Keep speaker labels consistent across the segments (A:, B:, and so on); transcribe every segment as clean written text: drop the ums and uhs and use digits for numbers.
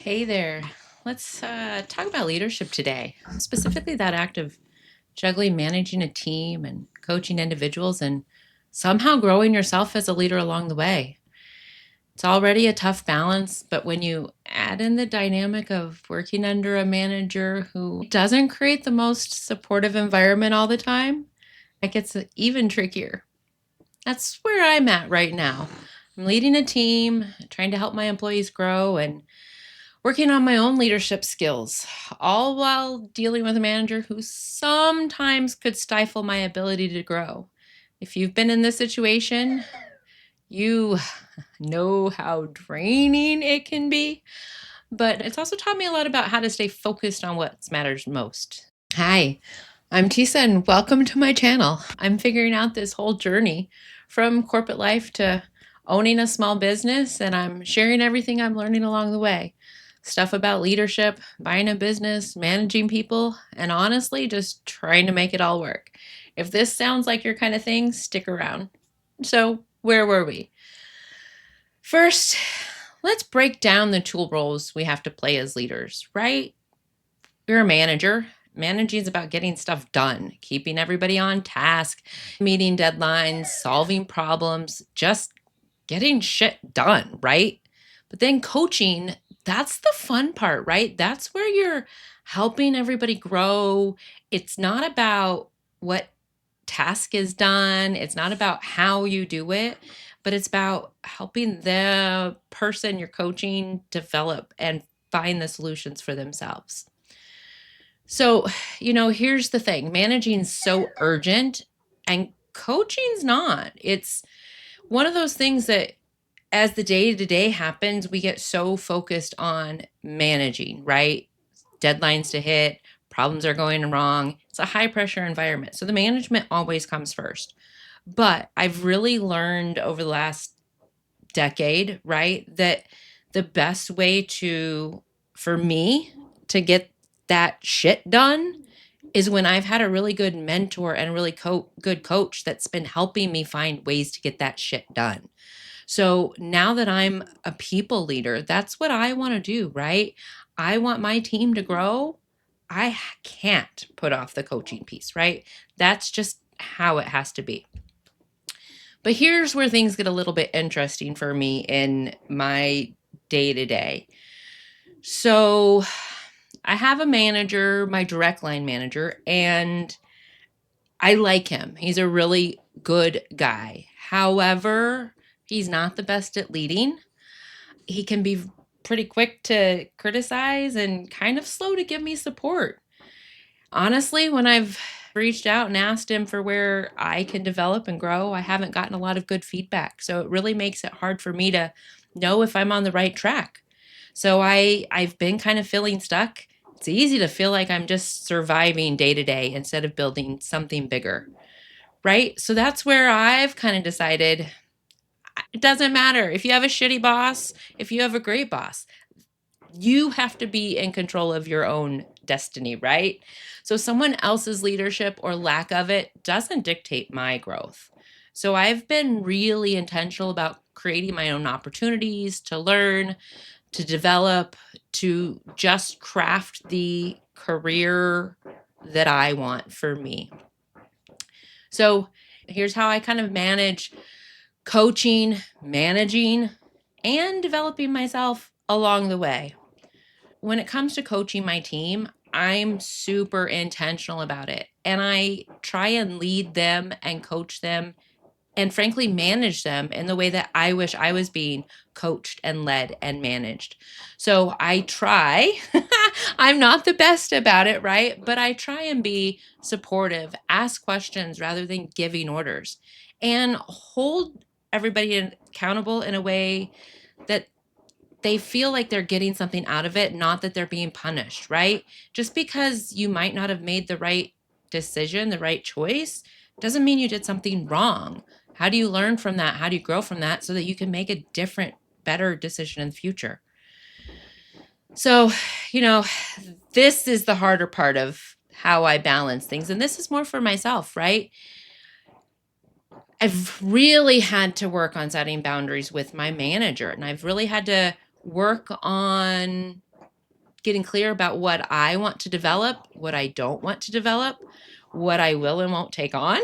A: Hey there. Let's talk about leadership today, specifically that act of juggling managing a team and coaching individuals and somehow growing yourself as a leader along the way. It's already a tough balance, but when you add in the dynamic of working under a manager who doesn't create the most supportive environment all the time, it gets even trickier. That's where I'm at right now. I'm leading a team, trying to help my employees grow and working on my own leadership skills, all while dealing with a manager who sometimes could stifle my ability to grow. If you've been in this situation, you know how draining it can be, but it's also taught me a lot about how to stay focused on what matters most. Hi, I'm Tisa, and welcome to my channel. I'm figuring out this whole journey from corporate life to owning a small business, and I'm sharing everything I'm learning along the way. Stuff about leadership, buying a business, managing people, and honestly, just trying to make it all work. If this sounds like your kind of thing, stick around. So, where were we? First, let's break down the tool roles we have to play as leaders, right? You're a manager. Managing is about getting stuff done, keeping everybody on task, meeting deadlines, solving problems, just getting shit done, right? But then coaching, that's the fun part, right? That's where you're helping everybody grow. It's not about what task is done, it's not about how you do it, but it's about helping the person you're coaching develop and find the solutions for themselves. So, here's the thing, managing's so urgent and coaching's not. It's one of those things that as the day to day happens, we get so focused on managing, right? Deadlines to hit, problems are going wrong. It's a high pressure environment. So the management always comes first. But I've really learned over the last decade, right, that the best way for me to get that shit done is when I've had a really good mentor and a really good coach that's been helping me find ways to get that shit done. So now that I'm a people leader, that's what I want to do, right? I want my team to grow. Can't put off the coaching piece, right? That's just how it has to be. But here's where things get a little bit interesting for me in my day to day. So I have a manager, my direct line manager, and I like him. He's a really good guy. However, he's not the best at leading. He can be pretty quick to criticize and kind of slow to give me support. Honestly, when I've reached out and asked him for where I can develop and grow, I haven't gotten a lot of good feedback. So it really makes it hard for me to know if I'm on the right track. So I've been kind of feeling stuck. It's easy to feel like I'm just surviving day to day instead of building something bigger. Right? So that's where I've kind of decided it doesn't matter if you have a shitty boss, if you have a great boss, you have to be in control of your own destiny, right? So someone else's leadership or lack of it doesn't dictate my growth. So I've been really intentional about creating my own opportunities to learn, to develop, to just craft the career that I want for me. So here's how I kind of manage coaching, managing, and developing myself along the way. When it comes to coaching my team, I'm super intentional about it. And I try and lead them and coach them and frankly manage them in the way that I wish I was being coached and led and managed. So I try, I'm not the best about it, right? But I try and be supportive, ask questions rather than giving orders, and hold everybody accountable in a way that they feel like they're getting something out of it, not that they're being punished, right? Just because you might not have made the right decision, the right choice, doesn't mean you did something wrong. How do you learn from that? How do you grow from that so that you can make a different, better decision in the future? So, you know, this is the harder part of how I balance things. And this is more for myself, right? I've really had to work on setting boundaries with my manager, and I've really had to work on getting clear about what I want to develop, what I don't want to develop, what I will and won't take on.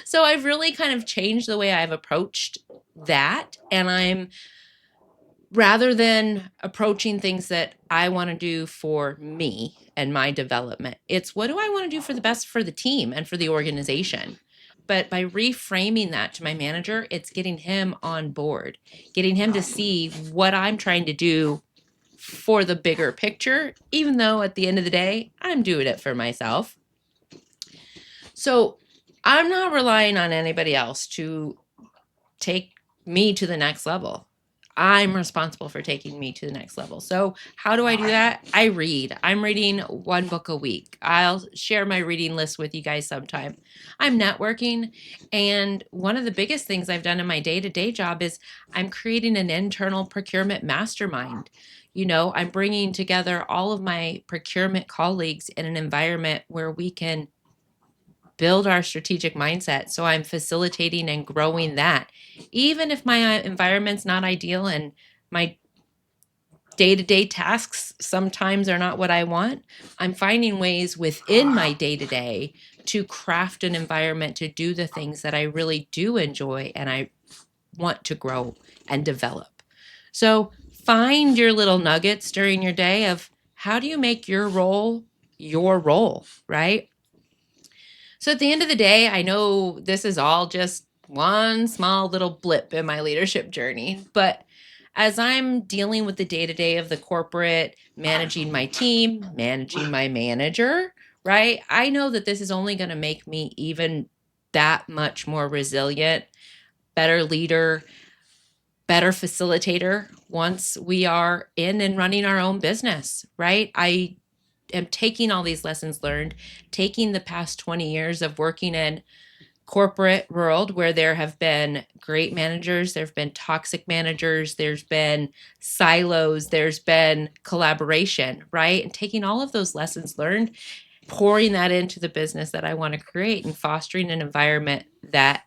A: So I've really kind of changed the way I've approached that. And I'm, rather than approaching things that I want to do for me and my development, it's what do I want to do for the best for the team and for the organization. But by reframing that to my manager, it's getting him on board, getting him to see what I'm trying to do for the bigger picture, even though at the end of the day, I'm doing it for myself. So I'm not relying on anybody else to take me to the next level. I'm responsible for taking me to the next level. So how do I do that? I read. I'm reading one book a week. I'll share my reading list with you guys sometime. I'm networking. And one of the biggest things I've done in my day-to-day job is I'm creating an internal procurement mastermind. I'm bringing together all of my procurement colleagues in an environment where we can build our strategic mindset. So I'm facilitating and growing that. Even if my environment's not ideal and my day-to-day tasks sometimes are not what I want, I'm finding ways within my day-to-day to craft an environment to do the things that I really do enjoy and I want to grow and develop. So find your little nuggets during your day of how do you make your role, right? So at the end of the day, I know this is all just one small little blip in my leadership journey, but as I'm dealing with the day-to-day of the corporate, managing my team, managing my manager, right? I know that this is only going to make me even that much more resilient, better leader, better facilitator once we are in and running our own business, right? I am taking all these lessons learned, taking the past 20 years of working in corporate world where there have been great managers, there have been toxic managers, there's been silos, there's been collaboration, right? And taking all of those lessons learned, pouring that into the business that I want to create and fostering an environment that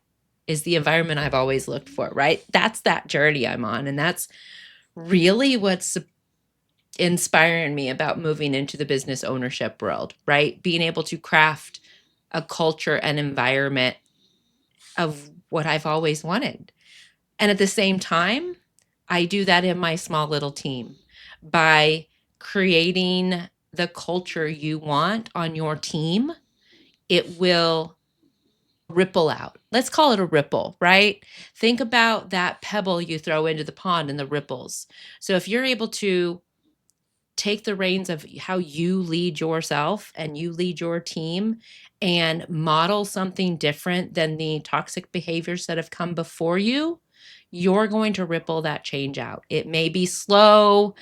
A: is the environment I've always looked for, right? That's that journey I'm on. And that's really what's inspiring me about moving into the business ownership world, right? Being able to craft a culture and environment of what I've always wanted. And at the same time, I do that in my small little team by creating the culture you want on your team. It will ripple out. Let's call it a ripple, right? Think about that pebble you throw into the pond and the ripples. So if you're able to take the reins of how you lead yourself and you lead your team and model something different than the toxic behaviors that have come before you, you're going to ripple that change out. It may be slow.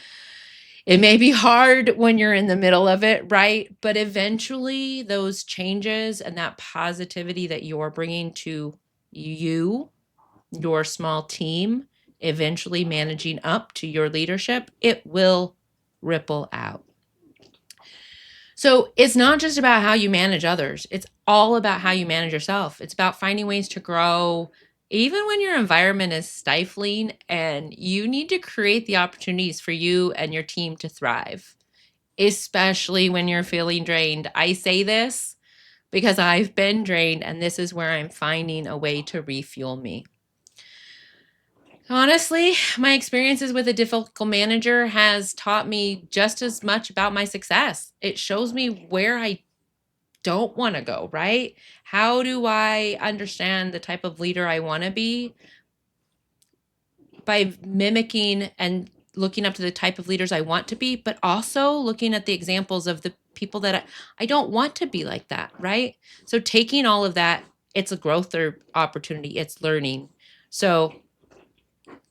A: It may be hard when you're in the middle of it, right? But eventually those changes and that positivity that you're bringing to you, your small team, eventually managing up to your leadership, it will ripple out. So it's not just about how you manage others. It's all about how you manage yourself. It's about finding ways to grow, even when your environment is stifling and you need to create the opportunities for you and your team to thrive, especially when you're feeling drained. I say this because I've been drained and this is where I'm finding a way to refuel me. Honestly, my experiences with a difficult manager has taught me just as much about my success. It shows me where I don't want to go, right? How do I understand the type of leader I want to be by mimicking and looking up to the type of leaders I want to be, but also looking at the examples of the people that I don't want to be like that, right? So taking all of that, it's a growth or opportunity, it's learning. So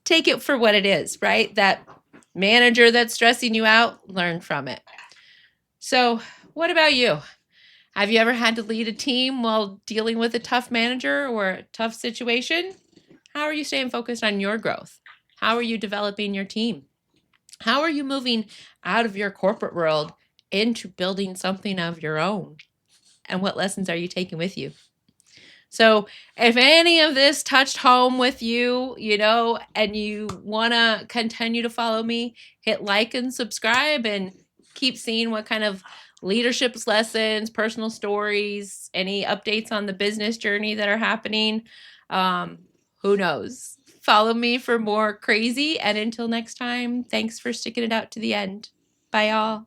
A: take it for what it is, right? That manager that's stressing you out, learn from it. So what about you? Have you ever had to lead a team while dealing with a tough manager or a tough situation? How are you staying focused on your growth? How are you developing your team? How are you moving out of your corporate world into building something of your own? And what lessons are you taking with you? So if any of this touched home with you, and you want to continue to follow me, hit like and subscribe and keep seeing what kind of leadership lessons, personal stories, any updates on the business journey that are happening. Who knows? Follow me for more crazy. And until next time, thanks for sticking it out to the end. Bye, all.